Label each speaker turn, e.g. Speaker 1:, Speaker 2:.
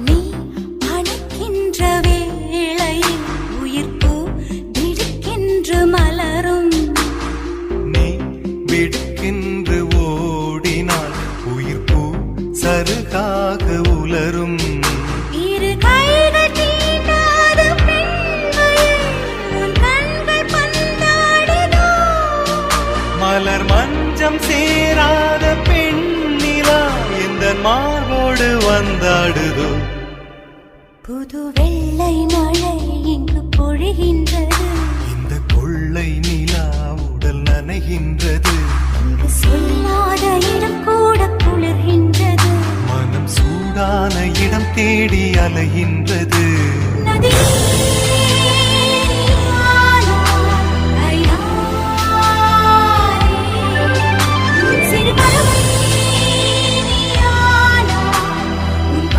Speaker 1: நீ அணைக்கின்ற வேளையில் உயிர்ப்பு திடுக்கென்று மலரும்.
Speaker 2: நீ விடுக்கென்று ஓடினால் உயிர்ப்பு சருகாக உலரும்.
Speaker 1: இரு கைகள் தீண்டாத பெண்மையில் உன் கண்கள் பந்தாடுதோ.
Speaker 2: மலர் மஞ்சம் சேராத பெண்ணிலா எந்த மார்போடு வந்தாடுதோ.
Speaker 1: புது வெள்ளை மழை இங்கு பொழிகின்றது.
Speaker 2: இந்த கொள்ளை நிலா உடல் நனைகின்றது.
Speaker 1: இங்கு சொல்லாத இடம் கூட குளிர்கின்றது.
Speaker 2: மனம் சூடான இடம் தேடி அலைகின்றது.
Speaker 1: நதி